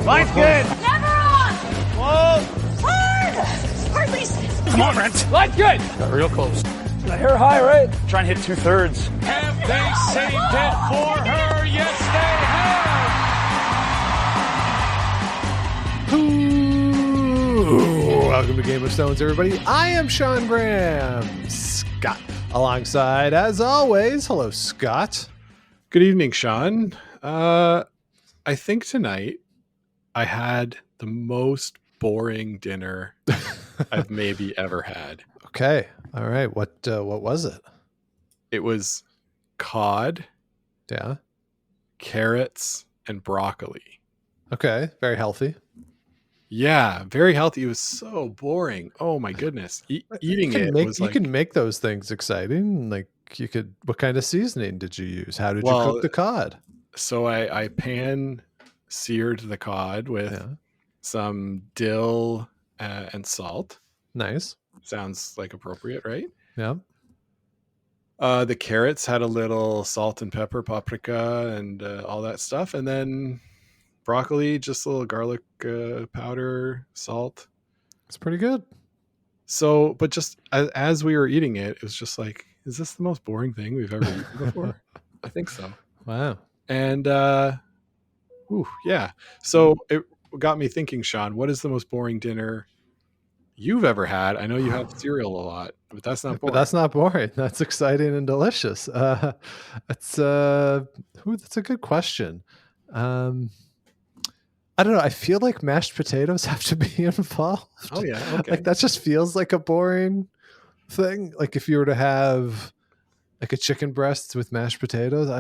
Line's good. Never on! Whoa. Hard! Release! Come on, Brent. Line's good. Got real close. The hair high, right? Try and hit 2/3. Have they saved it for her? Yes, they have. Ooh, welcome to Game of Stones, everybody. I am Sean Graham. Scott alongside, as always. Hello, Scott. Good evening, Sean. I think tonight I had the most boring dinner I've maybe ever had. Okay. All right. What was it? It was cod, Yeah. carrots, and broccoli. Okay. Very healthy. Yeah, very healthy. It was so boring. Oh my goodness. Eating You it can make, was you like, can make those things exciting. Like you could. What kind of seasoning did you use? How did you Well, cook the cod? so I pan seared the cod with Yeah. some dill and salt. Nice. Sounds like appropriate, right? Yeah. The carrots had a little salt and pepper, paprika, and all that stuff. And then broccoli, just a little garlic powder, salt. It's pretty good. So, but just as we were eating it, it was just like, is this the most boring thing we've ever eaten before? I think so. Wow. And yeah. So it got me thinking, Sean, what is the most boring dinner you've ever had? I know you have cereal a lot, but that's not boring. But that's not boring. That's exciting and delicious. That's a good question. I don't know. I feel like mashed potatoes have to be involved. Oh yeah. Okay. Like that just feels like a boring thing. Like if you were to have like a chicken breast with mashed potatoes,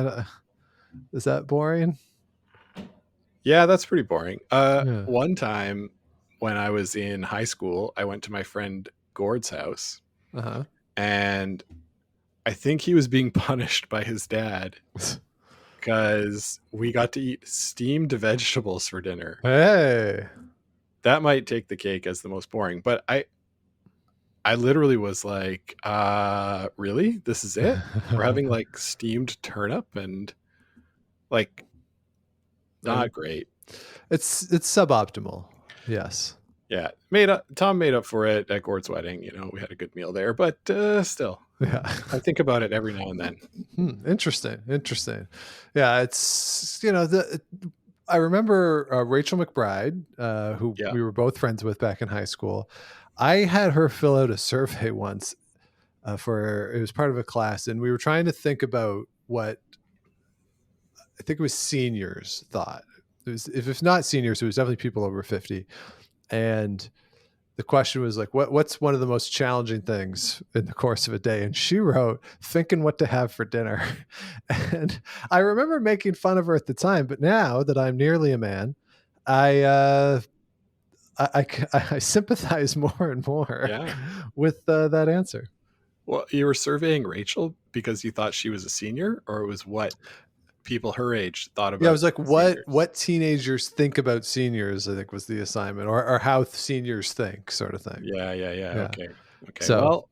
is that boring? Yeah, that's pretty boring. Yeah. One time when I was in high school, I went to my friend Gord's house, Uh-huh. and I think he was being punished by his dad because we got to eat steamed vegetables for dinner. Hey. That might take the cake as the most boring, but I literally was like, really? This is it? We're having like steamed turnip and like not great. It's suboptimal. Yes. Yeah, Tom made up for it at Gord's wedding. You know, we had a good meal there, but still, Yeah. I think about it every now and then. Interesting. Yeah, it's I remember Rachel McBride, who Yeah. we were both friends with back in high school. I had her fill out a survey once it was part of a class, and we were trying to think about what I think it was seniors thought. If it's not seniors, it was definitely people over 50. And the question was like, what's one of the most challenging things in the course of a day? And she wrote, thinking what to have for dinner. And I remember making fun of her at the time, but now that I'm nearly a man, I sympathize more and more with that answer. Well, you were surveying Rachel because you thought she was a senior, or it was what people her age thought about? Yeah, I was like, seniors? what teenagers think about seniors, I think was the assignment, or how seniors think, sort of thing. Yeah. Okay. So,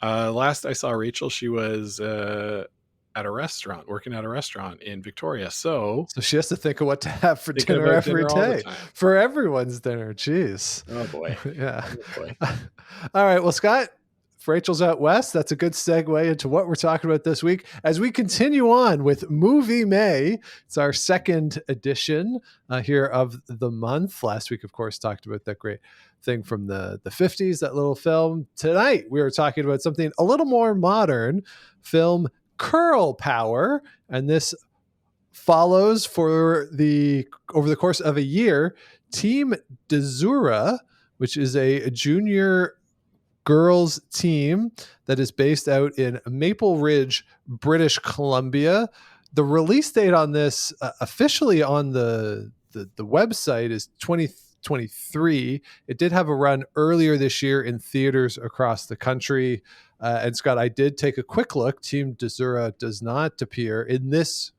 well, last I saw Rachel, she was working at a restaurant in Victoria. So she has to think of what to have for thinking dinner about every dinner all the day time. for everyone's dinner. Jeez. Oh boy. Yeah. Oh boy. All right. Well, Scott, if Rachel's out west, that's a good segue into what we're talking about this week as we continue on with Movie May. It's our second edition here of the month. Last week, of course, talked about that great thing from the 50s, that little film. Tonight, we are talking about something a little more modern, film Curl Power. And this follows over the course of a year, Team Desura, which is a junior girls team that is based out in Maple Ridge, British Columbia. The release date on this officially on the website is 2023. It did have a run earlier this year in theaters across the country. And Scott, I did take a quick look. Team Desura does not appear in this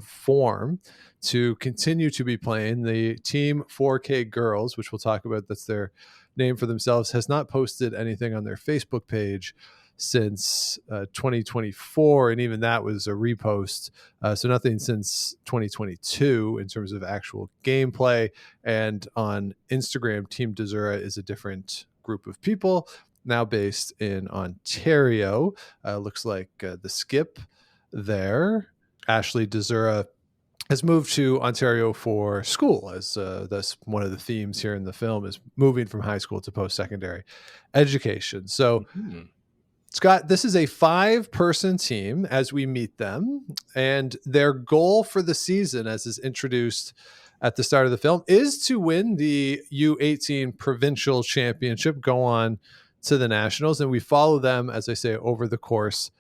form to continue to be playing. The Team 4K Girls, which we'll talk about, that's their name for themselves, has not posted anything on their Facebook page since 2024, and even that was a repost. So nothing since 2022 in terms of actual gameplay. And on Instagram, Team Desura is a different group of people now based in Ontario. Looks like the skip there, Ashley Desura, has moved to Ontario for school, as that's one of the themes here in the film, is moving from high school to post-secondary education. So Scott, this is a 5-person team as we meet them, and their goal for the season, as is introduced at the start of the film, is to win the U18 provincial championship, go on to the nationals, and we follow them, as I say, over the course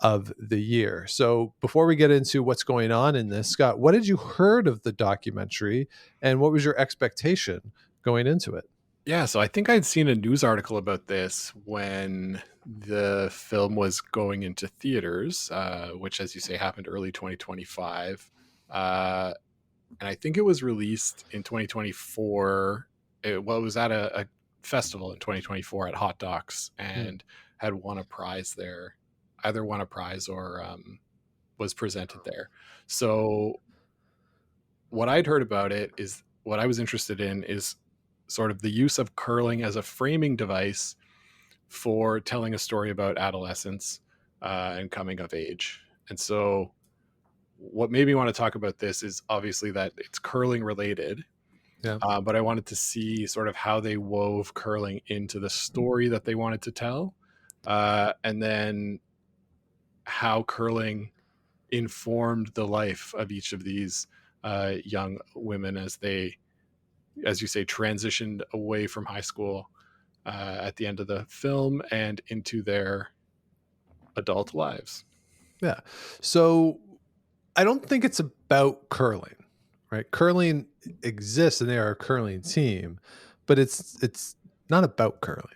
of the year. So before we get into what's going on in this, Scott, what did you heard of the documentary, and what was your expectation going into it? Yeah, so I think I'd seen a news article about this when the film was going into theaters, which, as you say, happened early 2025. And I think it was released in 2024. It was at a festival in 2024 at Hot Docs, and had won a prize there. Either won a prize or was presented there. So what I'd heard about it is, what I was interested in is sort of the use of curling as a framing device for telling a story about adolescence and coming of age. And so what made me want to talk about this is obviously that it's curling related. Yeah. But I wanted to see sort of how they wove curling into the story that they wanted to tell. And then how curling informed the life of each of these young women as they, as you say, transitioned away from high school at the end of the film and into their adult lives. Yeah. So I don't think it's about curling, right? Curling exists and they are a curling team, but it's not about curling.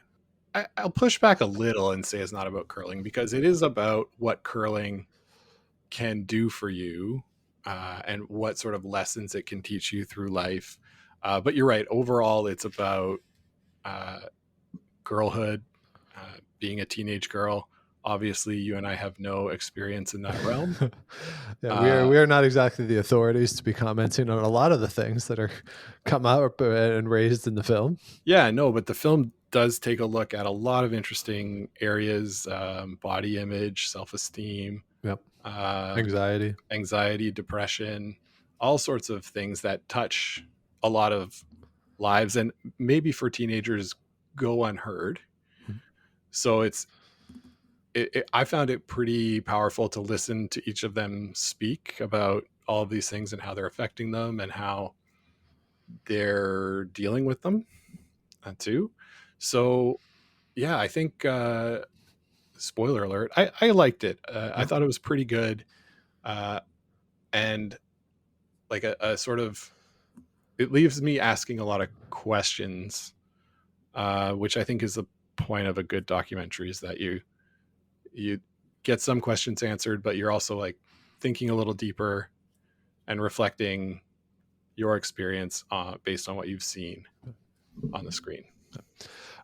I'll push back a little and say it's not about curling, because it is about what curling can do for you and what sort of lessons it can teach you through life. But you're right. Overall, it's about girlhood, being a teenage girl. Obviously, you and I have no experience in that realm. Yeah, we are not exactly the authorities to be commenting on a lot of the things that are come out and raised in the film. Yeah, no, but the film does take a look at a lot of interesting areas: body image, self-esteem, yep, anxiety, depression, all sorts of things that touch a lot of lives and maybe for teenagers go unheard. So I found it pretty powerful to listen to each of them speak about all of these things and how they're affecting them and how they're dealing with them too. So yeah, I think spoiler alert, I liked it. I thought it was pretty good, and like a sort of, it leaves me asking a lot of questions, which I think is the point of a good documentary, is that you get some questions answered, but you're also like thinking a little deeper and reflecting your experience based on what you've seen on the screen.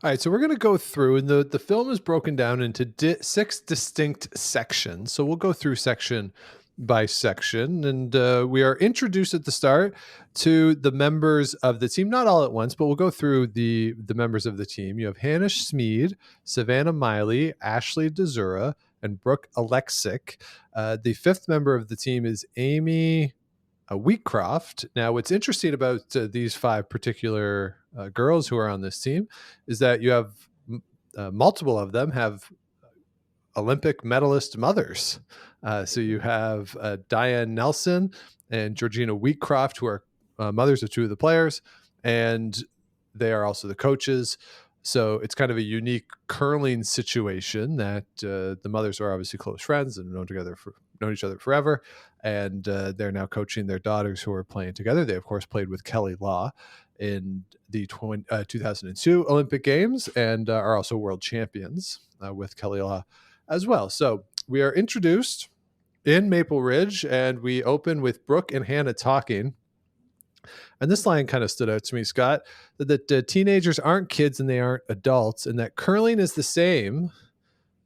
All right, so we're going to go through, and the film is broken down into 6 distinct sections. So we'll go through section by section, and we are introduced at the start to the members of the team, not all at once, but we'll go through the members of the team. You have Hannah Smeed, Savannah Miley, Ashley Desura, and Brooke Alexic. The 5th member of the team is Amy Wheatcroft. Now, what's interesting about these 5 particular girls who are on this team is that you have multiple of them have Olympic medalist mothers. So you have Diane Nelson and Georgina Wheatcroft, who are mothers of 2 of the players, and they are also the coaches. So it's kind of a unique curling situation that the mothers are obviously close friends and known each other forever, and they're now coaching their daughters who are playing together. They, of course, played with Kelly Law in the 2002 Olympic Games and are also world champions with Kelly Law as well. So we are introduced in Maple Ridge, and we open with Brooke and Hannah talking. And this line kind of stood out to me, Scott, that teenagers aren't kids and they aren't adults, and that curling is the same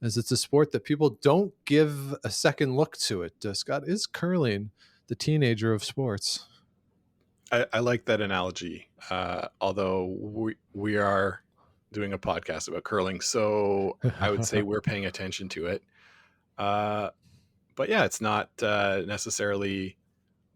as it's a sport that people don't give a second look to it. Scott, is curling the teenager of sports? I like that analogy, although we are doing a podcast about curling, so I would say we're paying attention to it. But yeah, it's not necessarily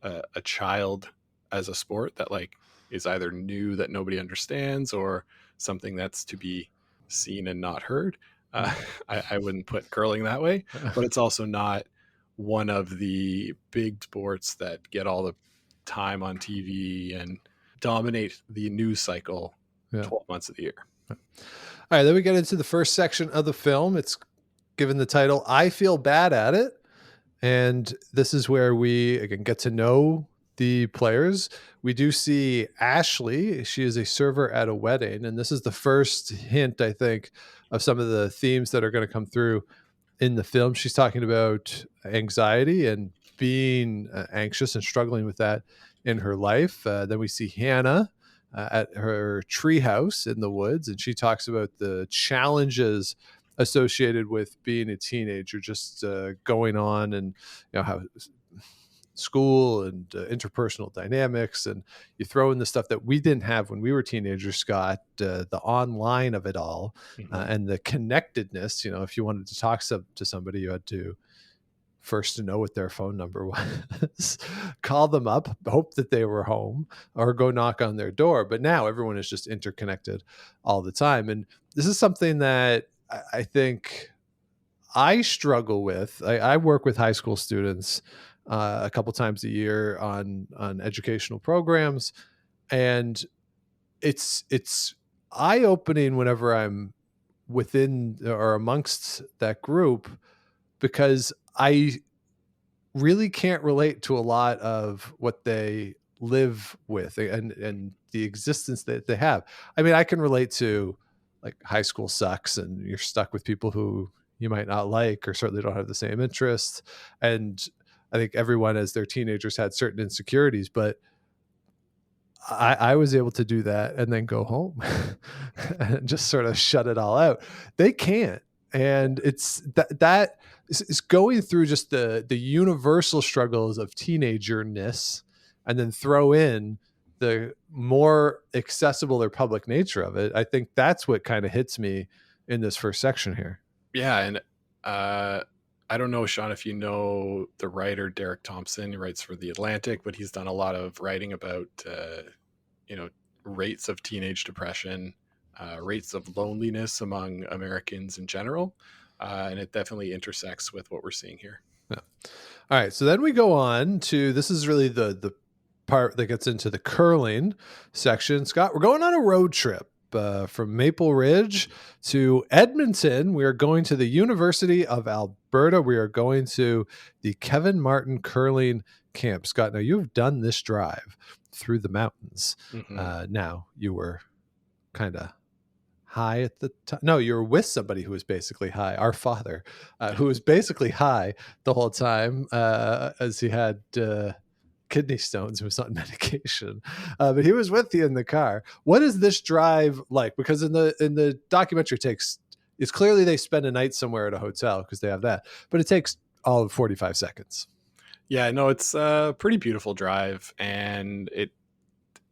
a child as a sport that like is either new that nobody understands or something that's to be seen and not heard. I wouldn't put curling that way, but it's also not one of the big sports that get all the time on TV and dominate the news cycle 12 months of the year. All right, then we get into the first section of the film. It's given the title, I Feel Bad at It. And this is where we, again, get to know the players. We do see Ashley. She is a server at a wedding. And this is the first hint, I think, of some of the themes that are going to come through in the film. She's talking about anxiety and being anxious and struggling with that in her life. Then we see Hannah at her treehouse in the woods, and she talks about the challenges associated with being a teenager, just going on, and how school and interpersonal dynamics, and you throw in the stuff that we didn't have when we were teenagers, Scott, the online of it all, and the connectedness. If you wanted to talk to somebody, you had to first to know what their phone number was, call them up, hope that they were home, or go knock on their door. But now everyone is just interconnected all the time. And this is something that I think I struggle with. I work with high school students a couple times a year on educational programs, and it's eye-opening whenever I'm within or amongst that group, because I really can't relate to a lot of what they live with and the existence that they have. I mean, I can relate to like high school sucks and you're stuck with people who you might not like or certainly don't have the same interests. And I think everyone as their teenagers had certain insecurities, but I was able to do that and then go home and just sort of shut it all out. They can't. And it's that is going through just the universal struggles of teenagerness, and then throw in the more accessible or public nature of it. I think that's what kind of hits me in this first section here. Yeah. And I don't know, Sean, if you know the writer Derek Thompson. He writes for The Atlantic, but he's done a lot of writing about rates of teenage depression, rates of loneliness among Americans in general, and it definitely intersects with what we're seeing here. Yeah. All right, so then we go on to, this is really the part that gets into the curling section. Scott, we're going on a road trip from Maple Ridge to Edmonton. We are going to the University of Alberta. We are going to the Kevin Martin curling camp. Scott, now you've done this drive through the mountains. Now you were kind of high at the time. No, you were with somebody who was basically high. Our father, who was basically high the whole time, as he had kidney stones and was on medication. But he was with you in the car. What is this drive like? Because in the documentary it's clearly they spend a night somewhere at a hotel because they have that, but it takes all of 45 seconds. Yeah, no, it's a pretty beautiful drive, and it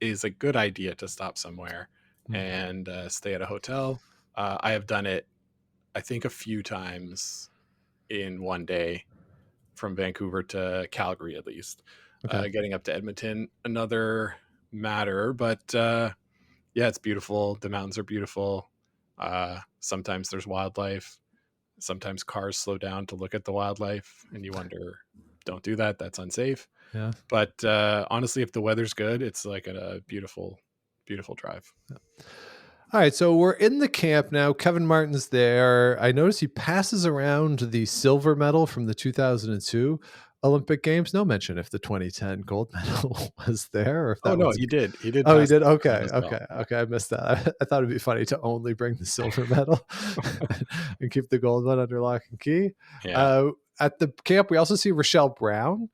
is a good idea to stop somewhere and stay at a hotel. I have done it, I think, a few times in one day, from Vancouver to Calgary, at least. Okay. Getting up to Edmonton, another matter, but yeah, it's beautiful. The mountains are beautiful. Sometimes there's wildlife. Sometimes cars slow down to look at the wildlife, and you wonder, don't do that. That's unsafe. Yeah. But honestly, if the weather's good, it's like a beautiful, beautiful drive. Yeah. All right, so we're in the camp now. Kevin Martin's there. I notice he passes around the silver medal from the 2002 Olympic Games. No mention if the 2010 gold medal was there. Or if that he did. He did. Oh, he did. Okay. I missed that. I thought it'd be funny to only bring the silver medal and keep the gold one under lock and key. Yeah. At the camp, we also see Rochelle Brown.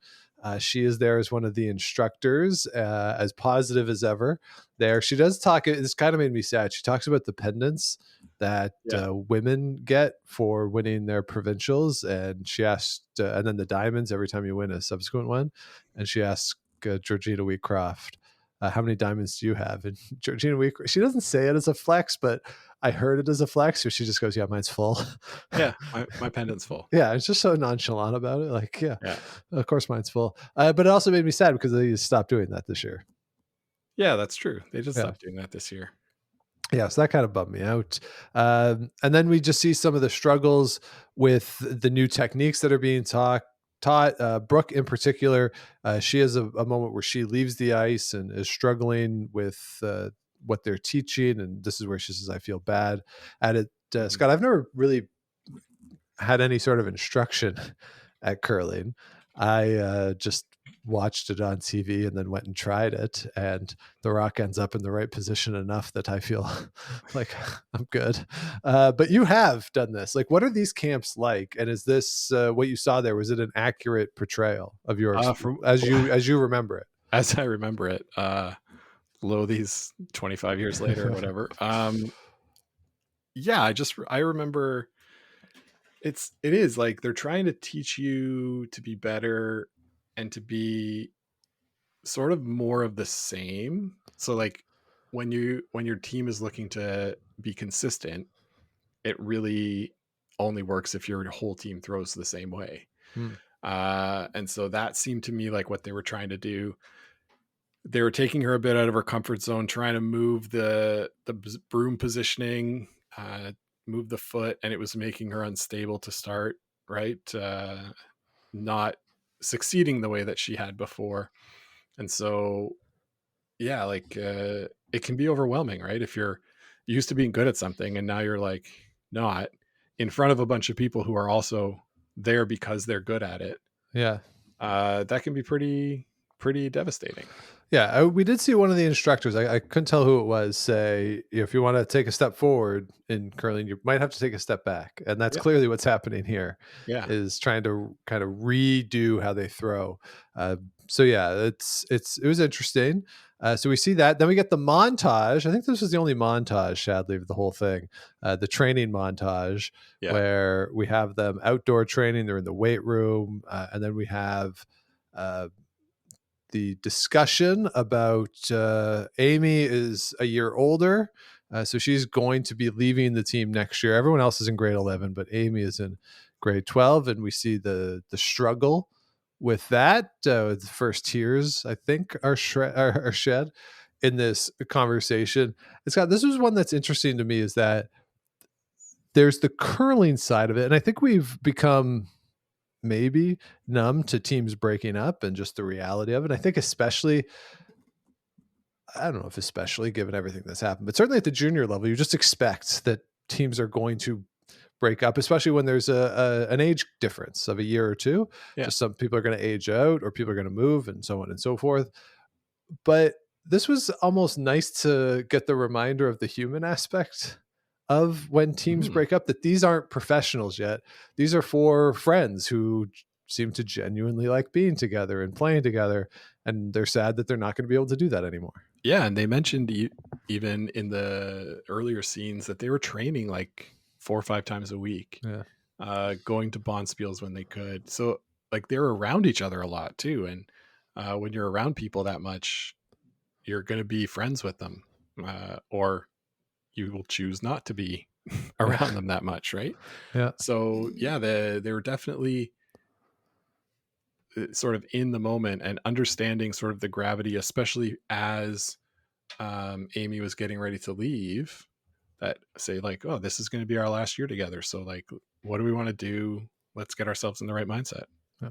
She is there as one of the instructors, as positive as ever. There, she does talk. It's kind of made me sad. She talks about the pendants that women get for winning their provincials, and she asked, and then the diamonds every time you win a subsequent one. And she asked Georgina Wheatcroft, how many diamonds do you have? And Georgina Wheatcroft, she doesn't say it as a flex, but I heard it as a flex. So she just goes, "Yeah, mine's full." Yeah, my pendant's full. Yeah, it's just so nonchalant about it. Like, yeah, of course mine's full. But it also made me sad because they stopped doing that this year. Yeah, that's true. They just stopped doing that this year. Yeah, so that kind of bummed me out. And then we just see some of the struggles with the new techniques that are being taught. Brooke in particular, she has a moment where she leaves the ice and is struggling with what they're teaching, and this is where she says, "I feel bad at it." Scott, I've never really had any sort of instruction at curling. I just watched it on TV and then went and tried it, and the rock ends up in the right position enough that I feel like I'm good. But you have done this. Like, what are these camps like? And is this what you saw there? Was it an accurate portrayal of yours as you remember it? As I remember it, these 25 years later or whatever. Yeah, I remember it is like they're trying to teach you to be better and to be sort of more of the same. So like when your team is looking to be consistent, it really only works if your whole team throws the same way. And so that seemed to me like what they were trying to do. They were taking her a bit out of her comfort zone, trying to move the broom positioning, move the foot, and it was making her unstable to start, right? Not succeeding the way that she had before. And so yeah, like it can be overwhelming, right? If you're used to being good at something and now you're like not in front of a bunch of people who are also there because they're good at it. Yeah. That can be pretty devastating. Yeah, we did see one of the instructors. I couldn't tell who it was. Say, if you want to take a step forward in curling, you might have to take a step back, and that's clearly what's happening here. Yeah, is trying to kind of redo how they throw. So yeah, it was interesting. So we see that. Then we get the montage. I think this was the only montage, sadly, of the whole thing. The training montage, where we have them outdoor training. They're in the weight room, and then we have the discussion about Amy is a year older. So she's going to be leaving the team next year. Everyone else is in grade 11, but Amy is in grade 12. And we see the struggle with that. The first tears, I think, are shed in this conversation. This was one that's interesting to me, is that there's the curling side of it. And I think we've become maybe numb to teams breaking up and just the reality of it. I think especially given everything that's happened, but certainly at the junior level, you just expect that teams are going to break up, especially when there's an age difference of a year or two. Just some people are going to age out, or people are going to move, and so on and so forth. But this was almost nice to get the reminder of the human aspect of when teams break up, that these aren't professionals yet. These are four friends who seem to genuinely like being together and playing together, and they're sad that they're not going to be able to do that anymore. Yeah, and they mentioned even in the earlier scenes that they were training like 4 or 5 times a week, going to bonspiels when they could. So like they're around each other a lot too, and when you're around people that much, you're going to be friends with them, or you will choose not to be around them that much, right? Yeah. So yeah, they were definitely sort of in the moment and understanding sort of the gravity, especially as Amy was getting ready to leave, that say like, oh, this is going to be our last year together. So like, what do we want to do? Let's get ourselves in the right mindset. Yeah.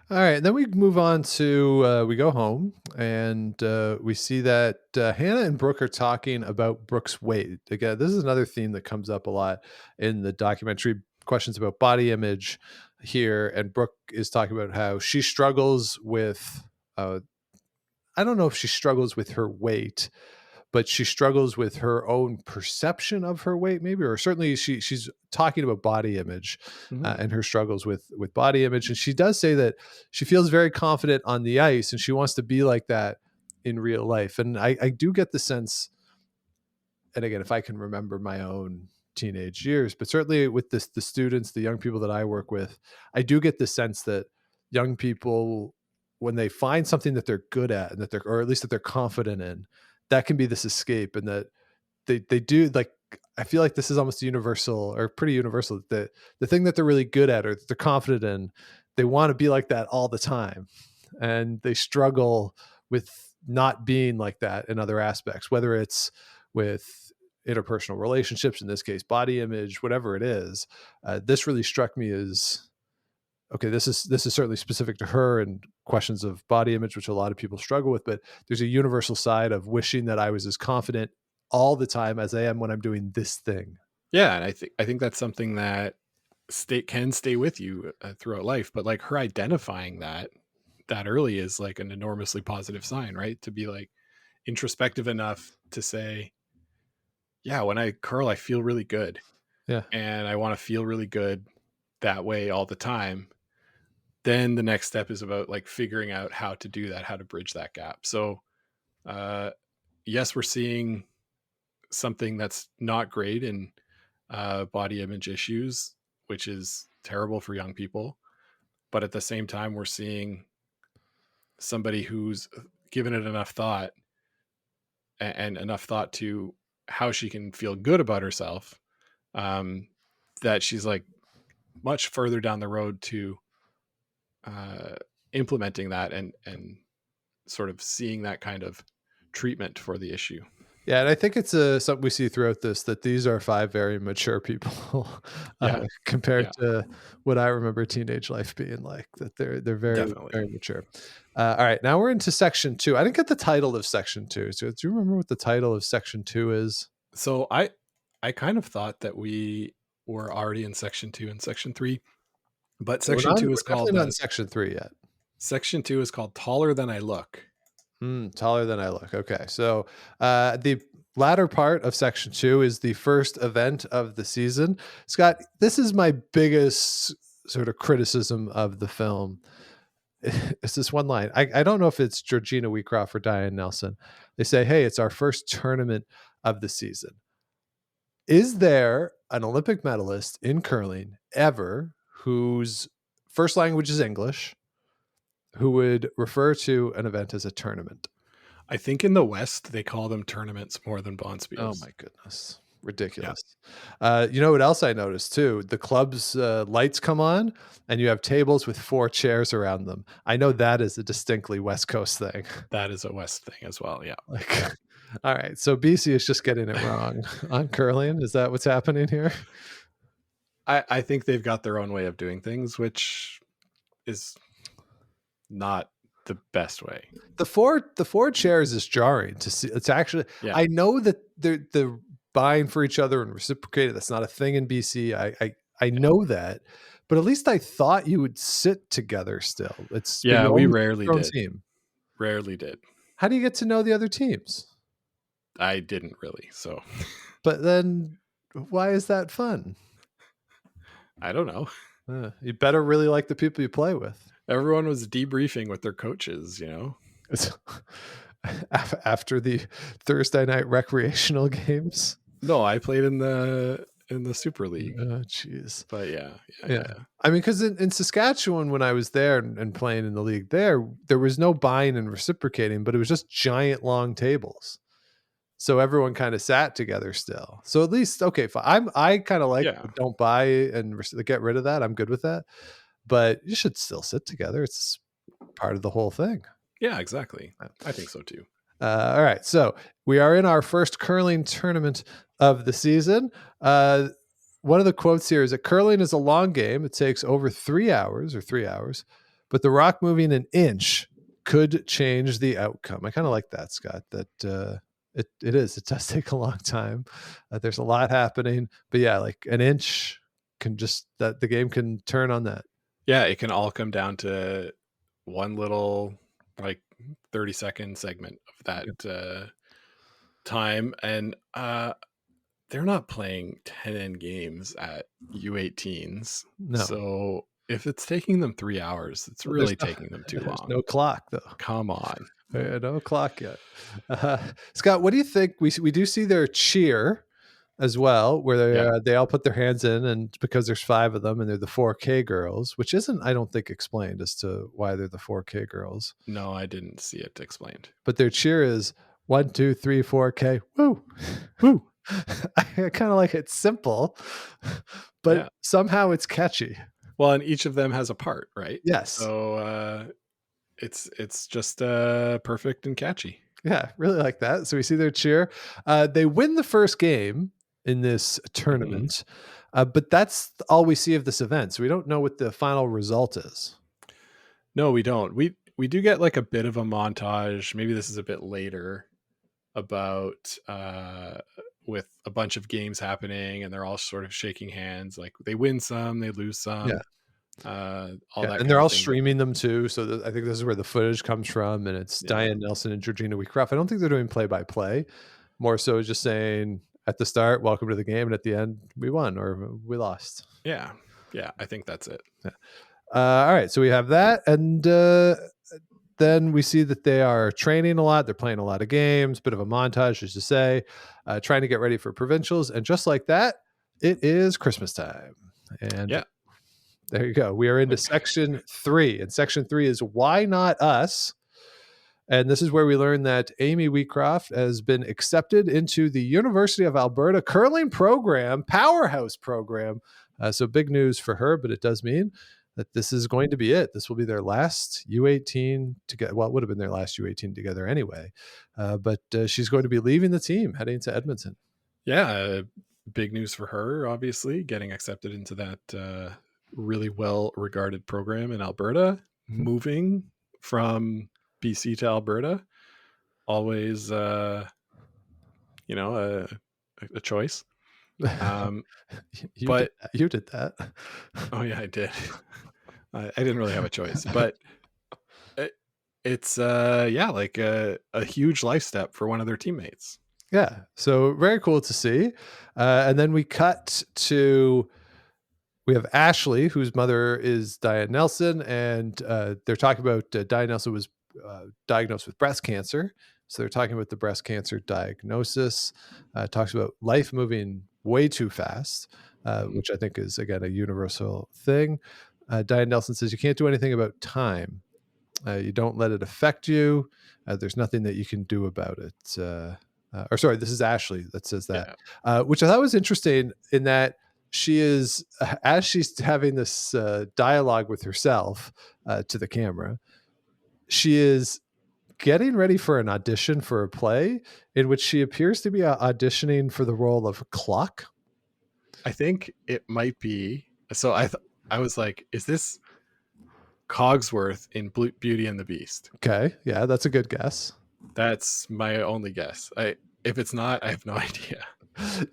All right. Then we move on to, we go home, and we see that Hannah and Brooke are talking about Brooke's weight. Again, this is another theme that comes up a lot in the documentary, questions about body image here. And Brooke is talking about how she struggles with, I don't know if she struggles with her weight, but she struggles with her own perception of her weight, maybe, or certainly she's talking about body image and her struggles with body image. And she does say that she feels very confident on the ice and she wants to be like that in real life. And I do get the sense, and again, if I can remember my own teenage years, but certainly with the students, the young people that I work with, I do get the sense that young people, when they find something that they're good at and or at least that they're confident in, that can be this escape. And that they do, like, I feel like this is almost universal, or pretty universal, that the thing that they're really good at or that they're confident in, they want to be like that all the time. And they struggle with not being like that in other aspects, whether it's with interpersonal relationships, in this case, body image, whatever it is. This really struck me as, okay, this is certainly specific to her and questions of body image, which a lot of people struggle with, but there's a universal side of wishing that I was as confident all the time as I am when I'm doing this thing. Yeah. And I think that's something that can stay with you throughout life, but like her identifying that early is like an enormously positive sign, right? To be like introspective enough to say, yeah, when I curl, I feel really good. Yeah. And I want to feel really good that way all the time. Then the next step is about like figuring out how to do that, how to bridge that gap. So, yes, we're seeing something that's not great in body image issues, which is terrible for young people. But at the same time, we're seeing somebody who's given it enough thought and enough thought to how she can feel good about herself, that she's like much further down the road to implementing that and sort of seeing that kind of treatment for the issue. Yeah, and I think it's something we see throughout this, that these are 5 very mature people compared to what I remember teenage life being like. That they're very Definitely. very mature. All right, now we're into section 2. I didn't get the title of section 2. So do you remember what the title of section 2 is? So I kind of thought that we were already in section 2 and section 3, but section 2 is called not in section 3 yet. Section 2 is called Taller Than I Look. Taller Than I Look. Okay. So the latter part of section 2 is the first event of the season. Scott, this is my biggest sort of criticism of the film. It's this one line. I don't know if it's Georgina Wheatcroft or Diane Nelson. They say, hey, it's our first tournament of the season. Is there an Olympic medalist in curling ever whose first language is English who would refer to an event as a tournament? I think in the West, they call them tournaments more than bonspiels. Oh my goodness. Ridiculous. Yeah. You know what else I noticed too? The club's lights come on and you have tables with 4 chairs around them. I know that is a distinctly West Coast thing. That is a West thing as well. Yeah. All right. So BC is just getting it wrong on curling. Is that what's happening here? I think they've got their own way of doing things, which is not the best way. The four chairs is jarring to see. It's actually, I know that they're buying for each other and reciprocated. That's not a thing in BC. I know that, but at least I thought you would sit together still. It's we rarely did. Team. Rarely did. How do you get to know the other teams? I didn't really. So, but then why is that fun? I don't know. You better really like the people you play with. Everyone was debriefing with their coaches, you know, after the Thursday night recreational games. No, I played in the Super League. Oh, jeez. But yeah. I mean, because in Saskatchewan, when I was there and playing in the league there was no buying and reciprocating, but it was just giant long tables. So everyone kind of sat together still. So at least, okay, fine. I kind of like don't buy and get rid of that. I'm good with that. But you should still sit together. It's part of the whole thing. Yeah, exactly. I think so too. All right. So we are in our first curling tournament of the season. One of the quotes here is that curling is a long game. It takes over 3 hours, but the rock moving an inch could change the outcome. I kind of like that, Scott, that it does take a long time. There's a lot happening, but yeah, like an inch the game can turn on that. Yeah, it can all come down to one little like 30-second segment of that time, and they're not playing 10 games at U18s. No. So if it's taking them 3 hours, it's Well, really taking them too there's long. no clock though. Come on. No clock yet. Scott, what do you think? We do see their cheer as well, where they all put their hands in, and because there's 5 of them, and they're the 4K girls, which isn't, I don't think, explained as to why they're the 4K girls. No, I didn't see it explained. But their cheer is 1, 2, 3, 4K. Woo, woo. I kind of like it simple, but somehow it's catchy. Well, and each of them has a part, right? Yes. So it's just perfect and catchy. Yeah, really like that. So we see their cheer. They win the first game in this tournament, but that's all we see of this event. So we don't know what the final result is. No, we don't. We do get like a bit of a montage. Maybe this is a bit later about with a bunch of games happening, and they're all sort of shaking hands. Like they win some, they lose some. That and they're all streaming them too. So I think this is where the footage comes from, and it's Diane Nelson and Georgina Wheatcroft. I don't think they're doing play-by-play. More so just saying at the start, welcome to the game, and at the end, we won or we lost. Yeah, I think that's it. All right, so we have that, and then we see that they are training a lot. They're playing a lot of games, bit of a montage, as to say, trying to get ready for provincials. And just like that, it is Christmas time. And there you go. We are into section 3. And section 3 is Why Not Us? And this is where we learn that Amy Wheatcroft has been accepted into the University of Alberta curling program, powerhouse program. So big news for her, but it does mean that this is going to be it. This will be their last U18 together. Well, it would have been their last U18 together anyway. But she's going to be leaving the team, heading to Edmonton. Yeah, big news for her, obviously, getting accepted into that really well-regarded program in Alberta. Moving from BC to Alberta, always, a choice. But you did that. Oh yeah, I did. I didn't really have a choice, but it's like a huge life step for one of their teammates. Yeah, so very cool to see. And then we cut to, we have Ashley, whose mother is Diane Nelson, and they're talking about Diane Nelson was diagnosed with breast cancer. So they're talking about the breast cancer diagnosis. Talks about life moving way too fast, which I think is, again, a universal thing. Diane Nelson says you can't do anything about time. You don't let it affect you. There's nothing that you can do about it. This is Ashley that says that, which I thought was interesting in that she is, as she's having this dialogue with herself to the camera, she is getting ready for an audition for a play in which she appears to be auditioning for the role of Clock. I think it might be. So I was like, is this Cogsworth in Beauty and the Beast? Okay. Yeah, that's a good guess. That's my only guess. If it's not, I have no idea.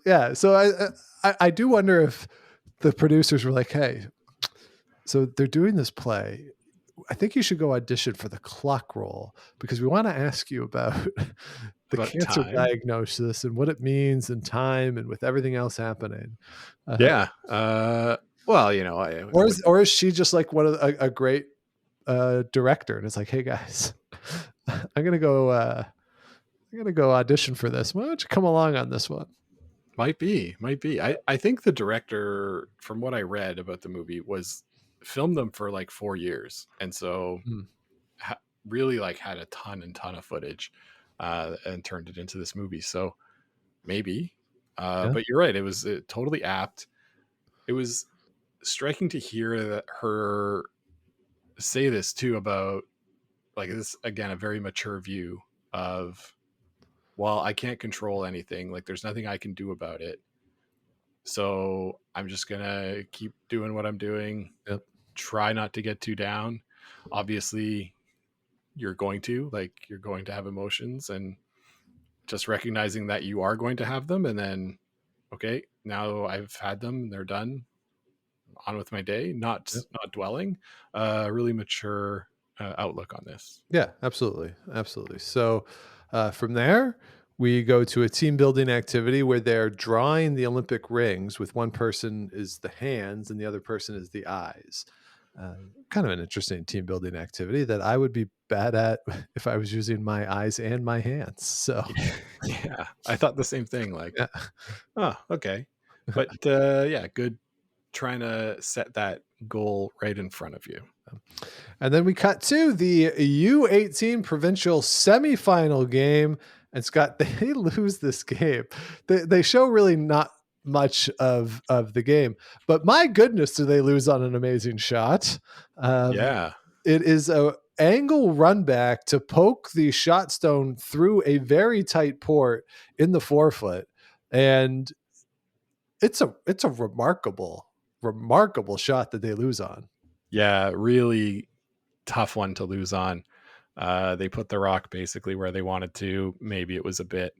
Yeah. So I do wonder if the producers were like, hey, so they're doing this play. I think you should go audition for the Clock role because we want to ask you about the cancer diagnosis and what it means and time and with everything else happening. Well, or is she just like one of a great director and it's like, hey guys, I'm gonna go audition for this. Why don't you come along on this one? Might be. I think the director, from what I read about the movie, filmed them for like 4 years, and so really like had a ton of footage and turned it into this movie. So maybe, but you're right. It was totally apt. It was striking to hear that her say this too about like this, again, a very mature view of, well, I can't control anything. Like there's nothing I can do about it. So I'm just going to keep doing what I'm doing. Yep. Try not to get too down. Obviously you're going to have emotions, and just recognizing that you are going to have them. And then, okay, now I've had them and they're done, on with my day, not dwelling. Really mature outlook on this. Yeah, absolutely. So from there, we go to a team building activity where they're drawing the Olympic rings with one person is the hands and the other person is the eyes. Kind of an interesting team building activity that I would be bad at if I was using my eyes and my hands. So Yeah, I thought the same thing. Like, yeah. oh, okay. But yeah, good trying to set that goal right in front of you. And then we cut to the U18 provincial semifinal game. And Scott, they lose this game. They show really not much of the game, but my goodness, do they lose on an amazing shot? Yeah. It is a angle run back to poke the shot stone through a very tight port in the forefoot. And it's a remarkable shot that they lose on. Yeah, really tough one to lose on. They put the rock basically where they wanted to. Maybe it was a bit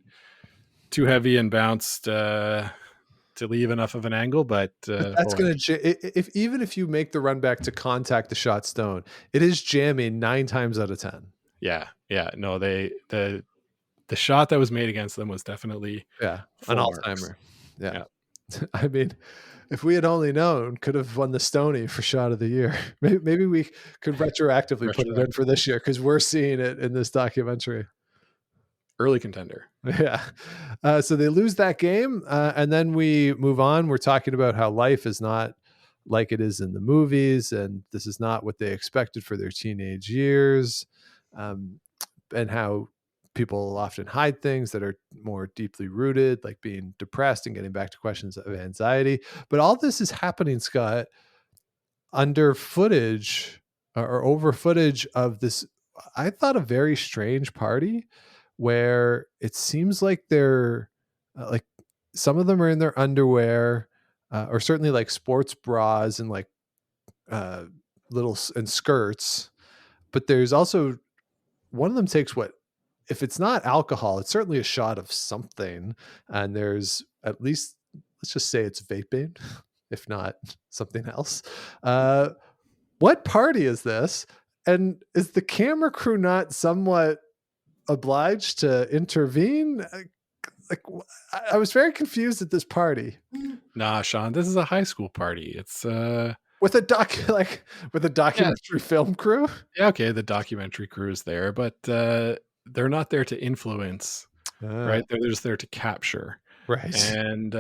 too heavy and bounced to leave enough of an angle, but that's going to even if you make the run back to contact the shot stone, it is jamming 9 times out of 10. Yeah. No, the shot that was made against them was definitely an all-timer. Yeah. I mean, if we had only known, could have won the Stony for shot of the year. Maybe we could retroactively put it in for this year because we're seeing it in this documentary. Early contender. Yeah. So they lose that game. And then we move on. We're talking about how life is not like it is in the movies. And this is not what they expected for their teenage years. And how people often hide things that are more deeply rooted, like being depressed and getting back to questions of anxiety. But all this is happening, Scott, under footage or over footage of this, I thought, a very strange party where it seems like they're like some of them are in their underwear or certainly like sports bras and like little and skirts. But there's also one of them takes what, if it's not alcohol, it's certainly a shot of something. And there's at least, let's just say it's vaping, if not something else. What party is this? And is the camera crew not somewhat obliged to intervene? Like, I was very confused at this party. Nah, Sean, this is a high school party. It's with a documentary film crew. Yeah, okay, the documentary crew is there, but they're not there to influence, right? They're just there to capture, right? And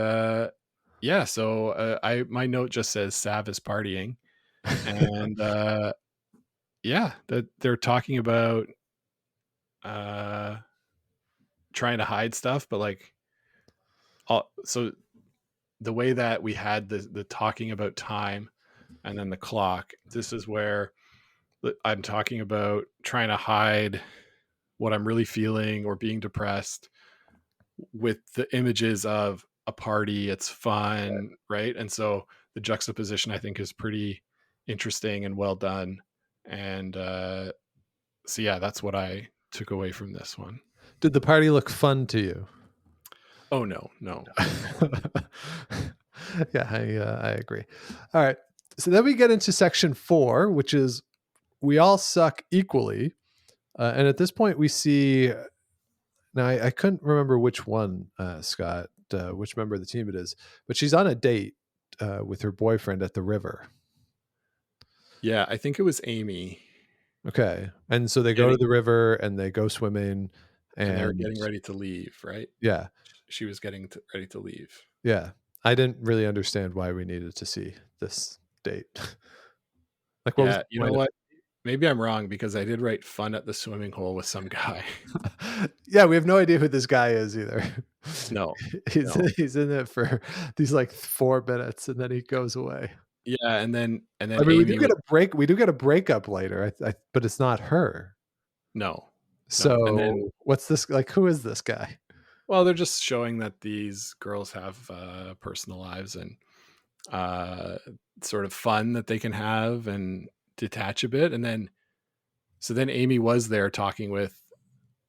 yeah, so my note just says Sav is partying, and yeah, that they're talking about trying to hide stuff, but like, so the way that we had the talking about time and then the clock, this is where I'm talking about trying to hide what I'm really feeling or being depressed with the images of a party. It's fun, right? And so the juxtaposition, I think, is pretty interesting and well done. And so yeah, that's what I took away from this one. Did the party look fun to you? Oh no. Yeah, I agree. All right, so then we get into section 4, which is we all suck equally. And at this point we see, now I couldn't remember which one, Scott, which member of the team it is, but she's on a date with her boyfriend at the river. Yeah, I think it was Amy. Okay. And so they go to the river and they go swimming and they're getting ready to leave, right? Yeah. She was getting ready to leave. Yeah. I didn't really understand why we needed to see this date. Like, what you know what? Maybe I'm wrong because I did write fun at the swimming hole with some guy. Yeah, we have no idea who this guy is either. No. He's in it for these like 4 minutes and then he goes away. Yeah, and then I mean, we do get a break. We do get a breakup later, but it's not her. No. So and then, what's this like? Who is this guy? Well, they're just showing that these girls have personal lives and sort of fun that they can have and detach a bit. And then, so then Amy was there talking with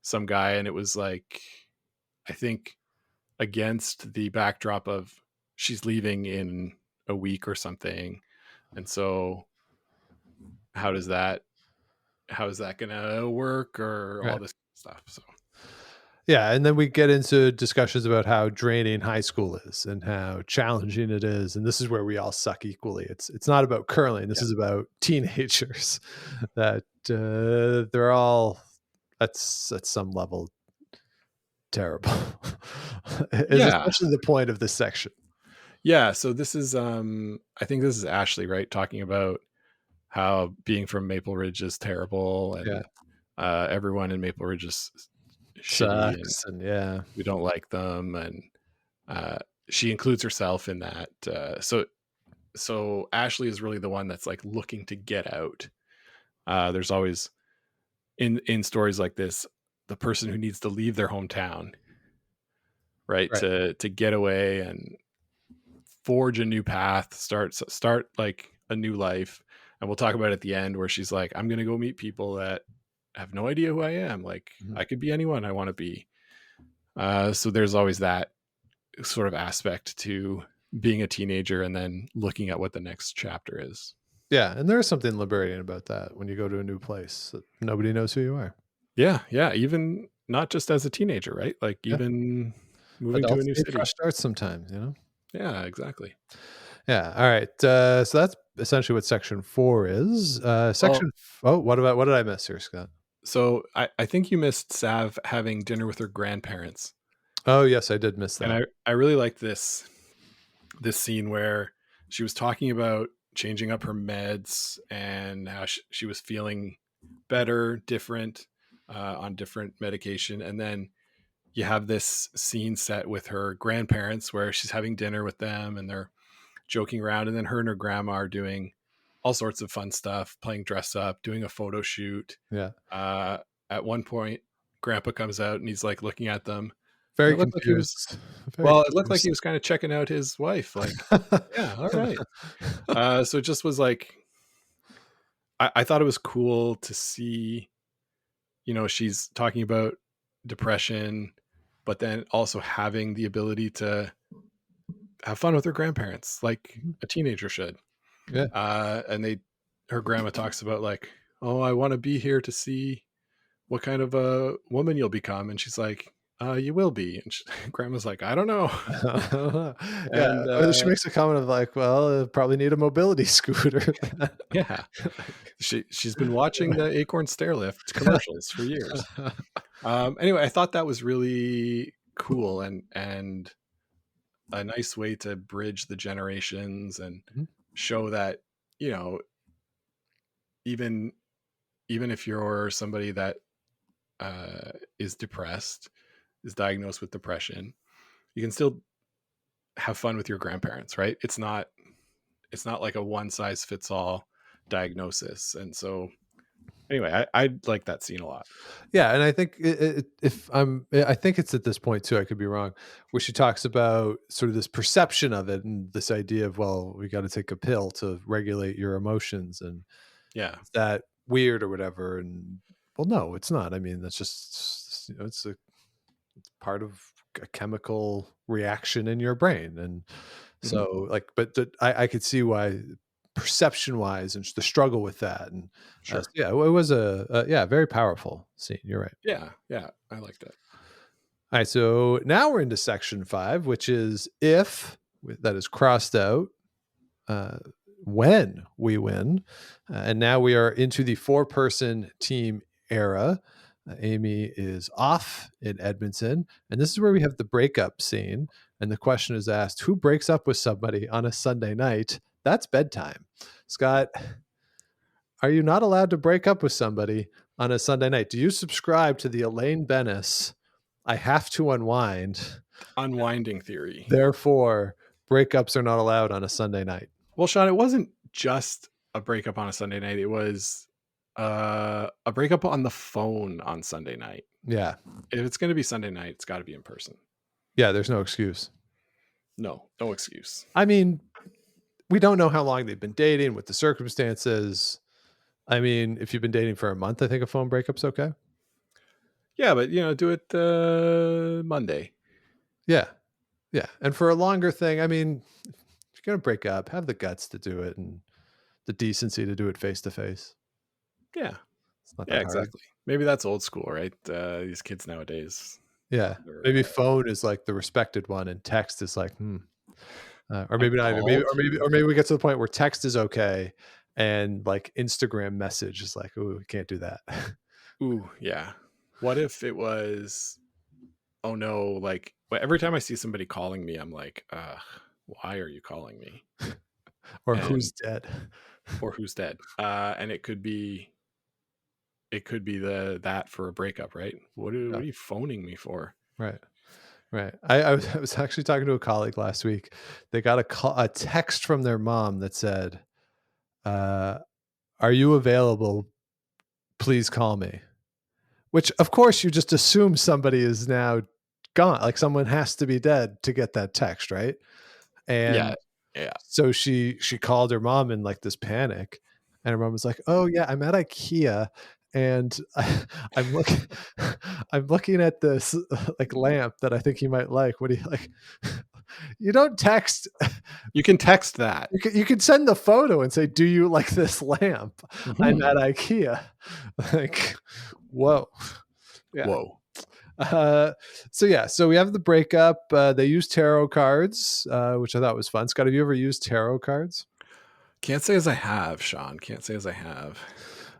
some guy, and it was like, I think, against the backdrop of she's leaving in a week or something. And so how is that gonna work or all this stuff? So Yeah, and then we get into discussions about how draining high school is and how challenging it is, and this is where we all suck equally. It's not about curling. This Yeah. is about teenagers that they're all at some level terrible. Is Yeah. especially the point of this section. Yeah. So this is I think this is Ashley, right? Talking about how being from Maple Ridge is terrible Yeah, and everyone in Maple Ridge is shitty and sucks, and yeah, we don't like them. And she includes herself in that. So Ashley is really the one that's like looking to get out. There's always in stories like this, the person who needs to leave their hometown, right? To get away and forge a new path, start like a new life. And we'll talk about it at the end where she's like, I'm gonna go meet people that have no idea who I am. Like I could be anyone I want to be. So there's always that sort of aspect to being a teenager and then looking at what the next chapter is. yeah, and there's something liberating about that when you go to a new place that nobody knows who you are. Yeah. Even not just as a teenager, right? Like even moving to a Adults new need city. fresh starts sometimes, you know. Yeah, exactly. Yeah. All right. So that's essentially what section 4 is. What did I miss here, Scott? So I think you missed Sav having dinner with her grandparents. Oh yes, I did miss that. And I really liked this scene where she was talking about changing up her meds and how she was feeling better, different, on different medication. And then you have this scene set with her grandparents where she's having dinner with them and they're joking around. And then her and her grandma are doing all sorts of fun stuff, playing dress up, doing a photo shoot. Yeah. At one point, Grandpa comes out and he's like looking at them. Very Like confused. it looked like he was kind of checking out his wife. Like, yeah, all right. So it just was like, I thought it was cool to see, she's talking about depression, but then also having the ability to have fun with her grandparents, like a teenager should. Yeah. And her grandma talks about like, oh, I want to be here to see what kind of a woman you'll become. And she's like, you will be. And grandma's like, I don't know. She makes a comment of like, well, I probably need a mobility scooter. Yeah. She's been watching the Acorn Stairlift commercials for years. Anyway, I thought that was really cool and a nice way to bridge the generations and show that, even if you're somebody that is depressed, is diagnosed with depression, you can still have fun with your grandparents, right? It's not like a one size fits all diagnosis. And so anyway, I like that scene a lot. Yeah, and I think I think it's at this point too, I could be wrong, where she talks about sort of this perception of it and this idea of, well, we got to take a pill to regulate your emotions, and Yeah. is that weird or whatever? And well, no, it's not. I mean, that's just it's part of a chemical reaction in your brain, and so like, but I could see why perception wise and the struggle with that, and Sure. it was a very powerful scene. You're right. Yeah, I like that. All right, so now we're into section 5, which is if that is crossed out, when we win, and now we are into the 4-person team era. Amy is off in Edmonton, and this is where we have the breakup scene. And the question is asked: who breaks up with somebody on a Sunday night? That's bedtime. Scott, are you not allowed to break up with somebody on a Sunday night? Do you subscribe to the Elaine Bennis, I have to Unwinding theory? Therefore, breakups are not allowed on a Sunday night. Well, Sean, it wasn't just a breakup on a Sunday night. It was a breakup on the phone on Sunday night. Yeah. If it's going to be Sunday night, it's got to be in person. Yeah, there's no excuse. No excuse. I mean, we don't know how long they've been dating, with the circumstances. I mean, if you've been dating for a month, I think a phone breakup's okay. Yeah, but do it Monday. Yeah. Yeah. And for a longer thing, I mean, if you're going to break up, have the guts to do it and the decency to do it face to face. Yeah. It's not Yeah, that hard. exactly. Maybe that's old school, right? These kids nowadays. Yeah, Or, maybe phone is like the respected one, and text is like, or maybe not even. called. Or maybe we get to the point where text is okay, and like Instagram message is like, oh, we can't do that. Ooh, yeah. What if it was, oh no, like every time I see somebody calling me, I'm like, why are you calling me? Or And- who's dead? Or who's dead? And it could be that for a breakup, right? What are you phoning me for? Right. I was actually talking to a colleague last week. They got a text from their mom that said, "Are you available? Please call me." Which, of course, you just assume somebody is now gone. Like someone has to be dead to get that text, right? And Yeah. so she called her mom in like this panic, and her mom was like, "Oh yeah, I'm at IKEA, and I'm looking I'm looking at this like lamp that I think you might like. What do you like?" You don't text. You can text that. You can send the photo and say, "Do you like this lamp? I'm at IKEA." Like, whoa. Yeah. Whoa. So we have the breakup. They use tarot cards, which I thought was fun. Scott, have you ever used tarot cards? Can't say as I have, Sean. Can't say as I have.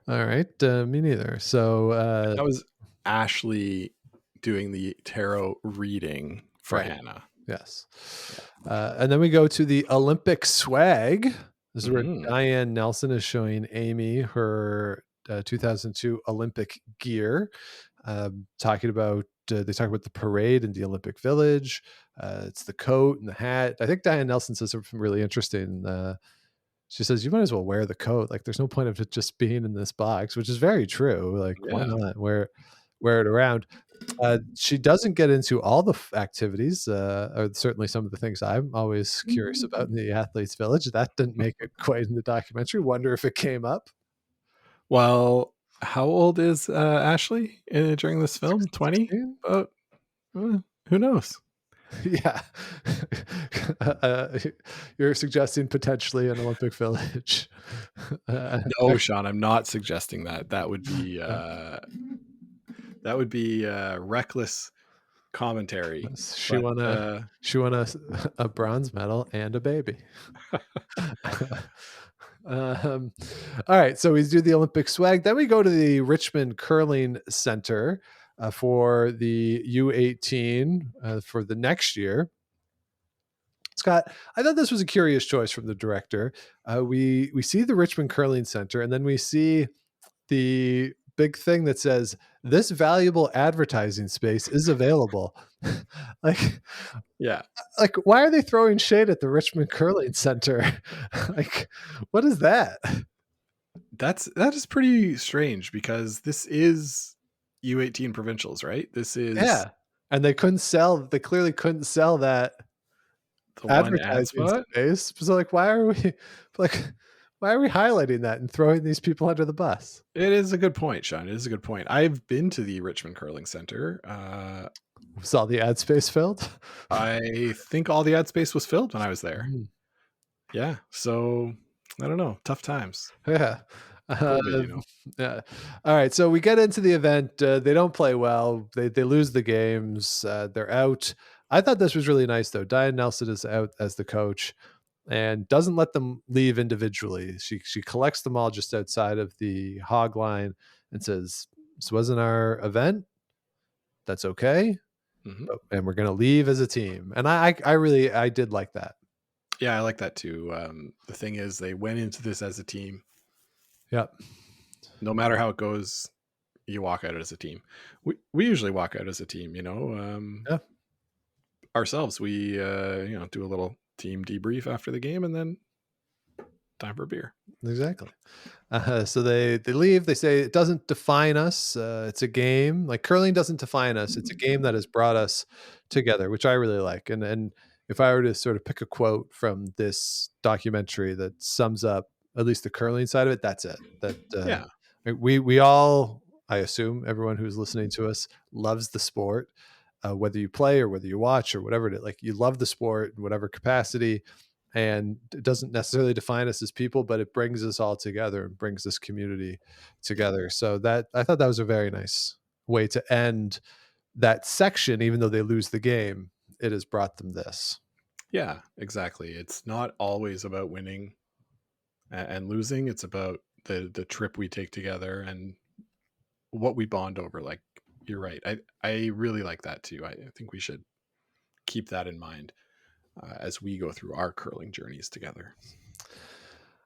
All right, me neither. So That was Ashley doing the tarot reading for Right. Hannah. yes, and then we go to the Olympic swag. This is where Mhm. Diane Nelson is showing Amy her 2002 Olympic gear. Talking about they talk about the parade in the Olympic Village. It's the coat and the hat. I think Diane Nelson says something really interesting. She says you might as well wear the coat. Like there's no point of it just being in this box, which is very true. Like why Yeah. not wear it around? She doesn't get into all the activities, or certainly some of the things I'm always curious about in the athletes' village. That didn't make it quite in the documentary. Wonder if it came up. Well, how old is Ashley during this film? 20? 16? Who knows? Yeah. You're suggesting potentially an Olympic village. No, Sean, I'm not suggesting that. That would be reckless commentary. She won a bronze medal and a baby. All right, so we do the Olympic swag. Then we go to the Richmond Curling Center for the U18 for the next year. Scott, I thought this was a curious choice from the director. We see the Richmond Curling Center, and then we see the big thing that says this valuable advertising space is available. like Yeah. why are they throwing shade at the Richmond Curling Center? Like, what is that? That is pretty strange because this is U18 provincials, right? This is And they clearly couldn't sell that the one ad advertising spot. space. So like why are we highlighting that and throwing these people under the bus? It is a good point, Sean. It is a good point. I've been to the Richmond Curling Center. Was all the ad space filled? I think all the ad space was filled when I was there. Yeah. So I don't know. Tough times. Yeah. COVID, Yeah. All right. So we get into the event. They don't play well. They lose the games. They're out. I thought this was really nice, though. Diane Nelson is out as the coach and doesn't let them leave individually. She collects them all just outside of the hog line and says, "This wasn't our event. That's okay. Mhm. And we're going to leave as a team." And I did like that. Yeah, I like that too. The thing is, they went into this as a team. Yep. No matter how it goes, you walk out as a team. We usually walk out as a team, Yeah. Ourselves, we do a little team debrief after the game, and then time for a beer. Exactly. So they leave. They say it doesn't define us. It's a game. Like curling doesn't define us. It's a game that has brought us together, which I really like. And if I were to sort of pick a quote from this documentary that sums up at least the curling side of it, that's it. That we all, I assume everyone who's listening to us loves the sport, whether you play or whether you watch or whatever it is. Like you love the sport in whatever capacity. And it doesn't necessarily define us as people, but it brings us all together and brings this community together. So that I thought that was a very nice way to end that section, even though they lose the game, it has brought them this. Yeah, exactly. It's not always about winning and losing. It's about the trip we take together and what we bond over. Like, you're right. I really like that too. I think we should keep that in mind as we go through our curling journeys together.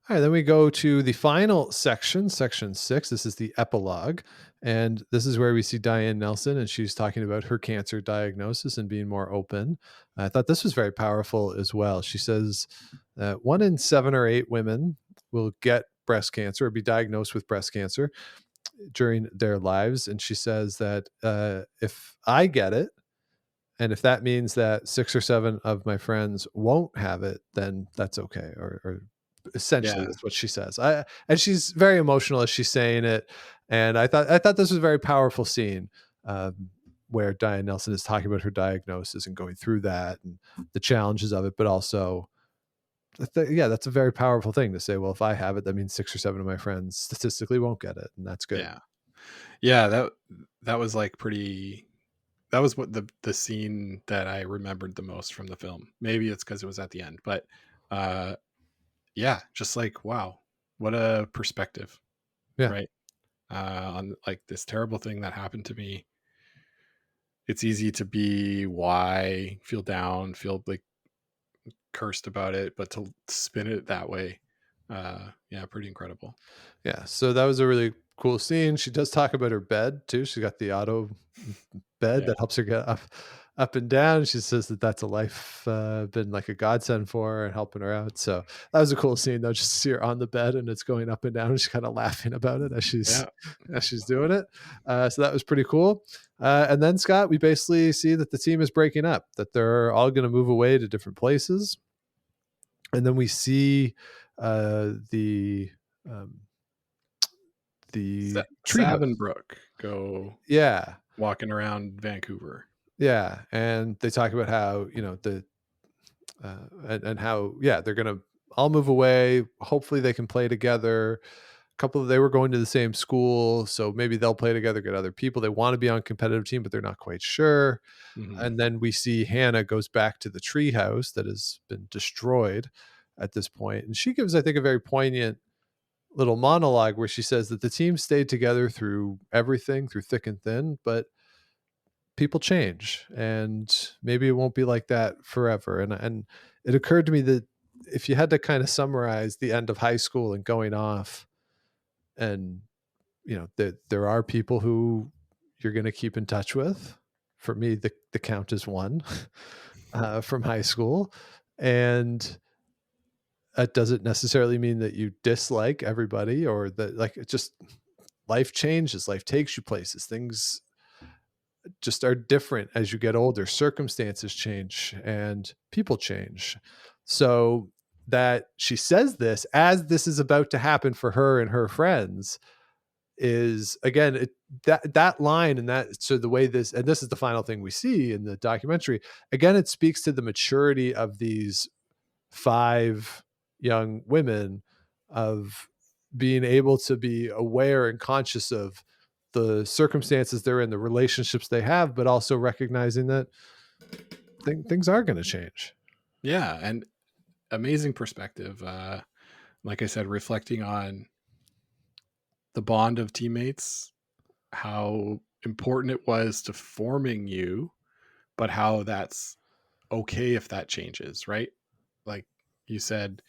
All right, then we go to the final section, section 6. This is the epilogue. And this is where we see Diane Nelson, and she's talking about her cancer diagnosis and being more open. I thought this was very powerful as well. She says that 1 in 7 or 8 women will get breast cancer or be diagnosed with breast cancer during their lives. And she says that if I get it, and if that means that 6 or 7 of my friends won't have it, then that's okay. Or essentially, that's what she says. And she's very emotional as she's saying it. And I thought this was a very powerful scene where Diane Nelson is talking about her diagnosis and going through that and the challenges of it, but also, that's a very powerful thing to say. Well, if I have it, that means 6 or 7 of my friends statistically won't get it, and that's good. Yeah. That was like pretty. That was what the scene that I remembered the most from the film. Maybe it's because it was at the end, but yeah, just like, wow, what a perspective. Yeah. Right. On like this terrible thing that happened to me. It's easy to feel down, feel like cursed about it, but to spin it that way, pretty incredible. Yeah, so that was a really cool scene. She does talk about her bed too. She got the auto bed that helps her get up and down. She says that that's a life been like a godsend for her and helping her out. So that was a cool scene though, just to see her on the bed and it's going up and down and she's kind of laughing about it as she's doing it. So that was pretty cool. And then, Scott, we basically see that the team is breaking up, that they're all going to move away to different places. And then we see the Savenbrook go walking around Vancouver. Yeah, and they talk about how, and how they're gonna all move away. Hopefully they can play together. They were going to the same school, so maybe they'll play together, get other people. They want to be on a competitive team, but they're not quite sure. Mm-hmm. And then we see Hannah goes back to the treehouse that has been destroyed at this point, and she gives, I think, a very poignant little monologue where she says that the team stayed together through everything, through thick and thin, but people change and maybe it won't be like that forever. And it occurred to me that if you had to kind of summarize the end of high school and going off, and there are people who you're going to keep in touch with. For me, the count is 1 from high school, and that doesn't necessarily mean that you dislike everybody or that, like, it just, life changes, life takes you places, things just are different as you get older, circumstances change and people change. So that she says this as this is about to happen for her and her friends is, again, that line, and that, so the way this, and this is the final thing we see in the documentary, again, it speaks to the maturity of these 5 young women, of being able to be aware and conscious of the circumstances they're in, the relationships they have, but also recognizing that things are going to change. Yeah. And amazing perspective. Like I said, reflecting on the bond of teammates, how important it was to forming you, but how that's okay if that changes, right? Like you said,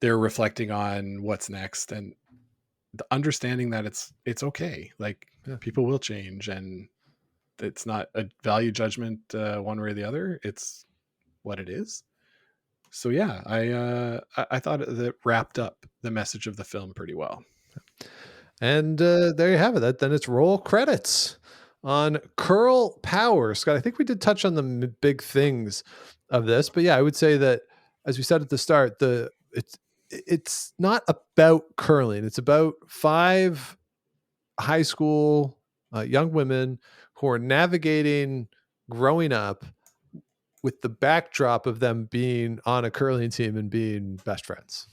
they're reflecting on what's next and the understanding that it's okay. Like, people will change and it's not a value judgment one way or the other. It's what it is. So yeah, I thought that wrapped up the message of the film pretty well. And there you have it. Then it's roll credits on Curl Power. Scott, I think we did touch on the big things of this, but yeah, I would say that, as we said at the start, it's not about curling. It's about 5 high school young women who are navigating growing up with the backdrop of them being on a curling team and being best friends.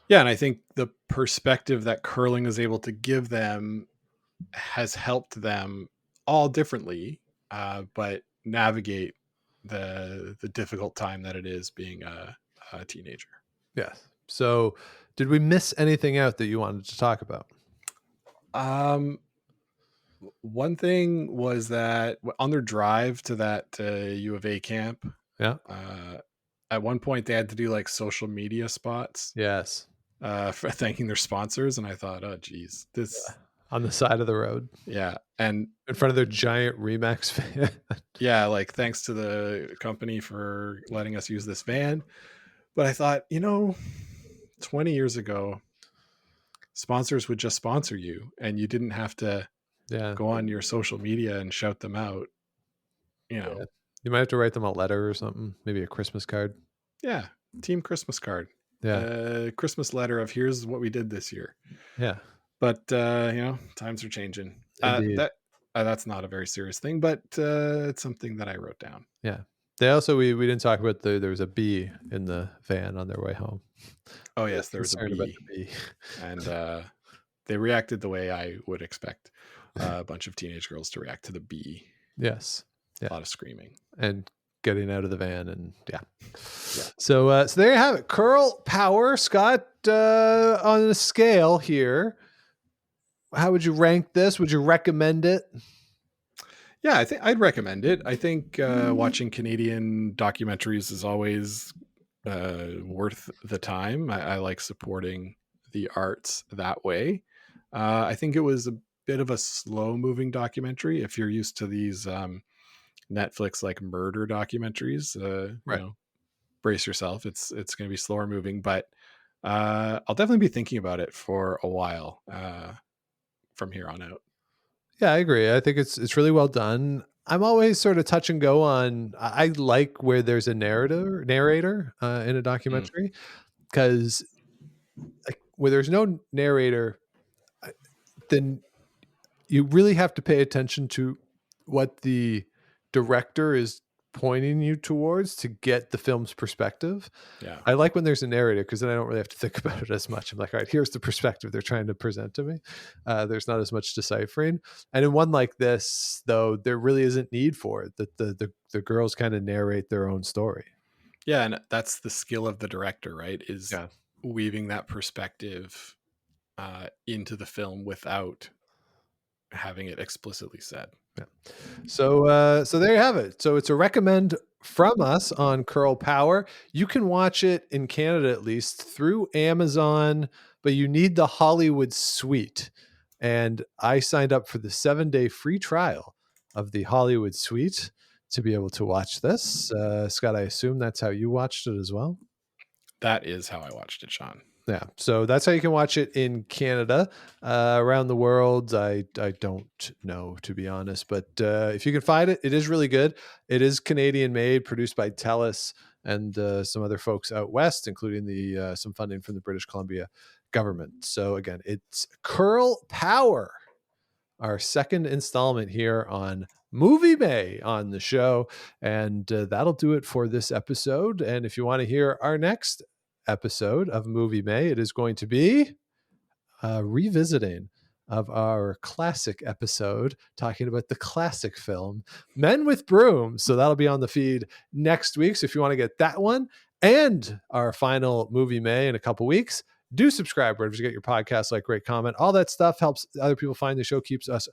Yeah, and I think the perspective that curling is able to give them has helped them all differently, but navigate the difficult time that it is being a teenager. Yes. So, did we miss anything out that you wanted to talk about? One thing was that on their drive to that U of A camp, Yeah. at one point they had to do like social media spots, Yes. for thanking their sponsors, and I thought, oh geez, this On the side of the road, and in front of their giant Remax van. like thanks to the company for letting us use this van. But I thought, 20 years ago, sponsors would just sponsor you, and you didn't have to go on your social media and shout them out. You might have to write them a letter or something, maybe a Christmas card. Yeah, team Christmas card. Yeah, Christmas letter of here's what we did this year. Yeah, but times are changing. That's not a very serious thing, but it's something that I wrote down. Yeah. They also we didn't talk about there was a bee in the van on their way home. Oh yes, there was a bee. And they reacted the way I would expect a bunch of teenage girls to react to the bee. Yes. Yeah. A lot of screaming and getting out of the van, and So there you have it. Curl Power. Scott, on a scale here, how would you rank this? Would you recommend it? Yeah, I think I'd recommend it. I think watching Canadian documentaries is always worth the time. I like supporting the arts that way. I think it was a bit of a slow moving documentary. If you're used to these Netflix like murder documentaries, brace yourself. It's going to be slower moving, but I'll definitely be thinking about it for a while from here on out. Yeah, I agree. I think it's really well done. I'm always sort of touch and go on. I like where there's a narrator in a documentary, because like where there's no narrator, then you really have to pay attention to what the director is pointing you towards to get the film's perspective. Yeah, I like when there's a narrator, because then I don't really have to think about it as much. I'm like, all right, here's the perspective they're trying to present to me. There's not as much deciphering. And in one like this, though, there really isn't need for it. That the girls kind of narrate their own story. Yeah, and that's the skill of the director, right? Is weaving that perspective into the film without having it explicitly said. Yeah. So there you have it. So it's a recommend from us on Curl Power. You can watch it in Canada, at least, through Amazon, but you need the Hollywood Suite. And I signed up for the 7-day free trial of the Hollywood Suite to be able to watch this. Scott, I assume that's how you watched it as well? That is how I watched it, Sean. Yeah, so that's how you can watch it in Canada. Around the world, I don't know, to be honest. But if you can find it, it is really good. It is Canadian made, produced by TELUS and some other folks out west, including some funding from the British Columbia government. So again, it's Curl Power, our second installment here on Movie May on the show. And that'll do it for this episode. And if you want to hear our next episode of Movie May, it is going to be revisiting of our classic episode talking about the classic film Men with Brooms. So that'll be on the feed next week. So if you want to get that one and our final Movie May in a couple weeks, do subscribe wherever you get your podcasts, like, rate, comment. All that stuff helps other people find the show, keeps us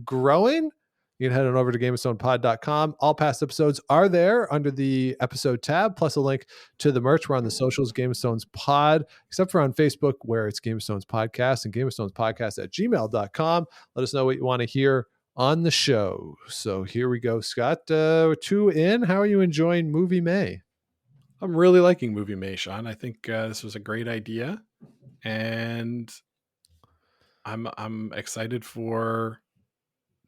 growing. You can head on over to GameOfStonePod.com. All past episodes are there under the episode tab, plus a link to the merch. We're on the socials, Game of Stones Pod, except for on Facebook, where it's Game of Stones Podcast, and Game of Stones Podcast at gmail.com. Let us know what you want to hear on the show. So here we go, Scott. 2 in. How are you enjoying Movie May? I'm really liking Movie May, Sean. I think this was a great idea, and I'm excited for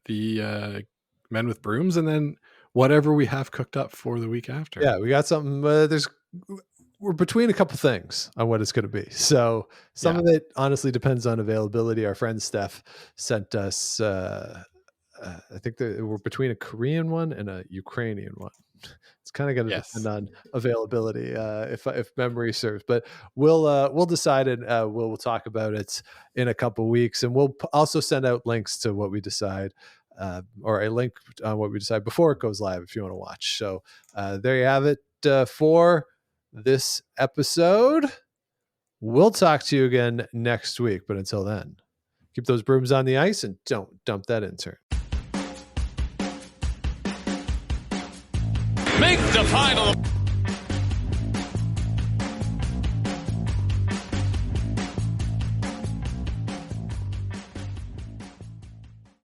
the Men with Brooms, and then whatever we have cooked up for the week after. Yeah, we got something. We're between a couple things on what it's going to be. So some of it honestly depends on availability. Our friend Steph sent us, I think we're between a Korean one and a Ukrainian one. It's kind of going to depend on availability, if memory serves. But we'll decide it. We'll talk about it in a couple weeks, and we'll also send out links to what we decide or a link on what we decide before it goes live if you want to watch. So there you have it for this episode. We'll talk to you again next week, but until then, keep those brooms on the ice and don't dump that intern. Make the final.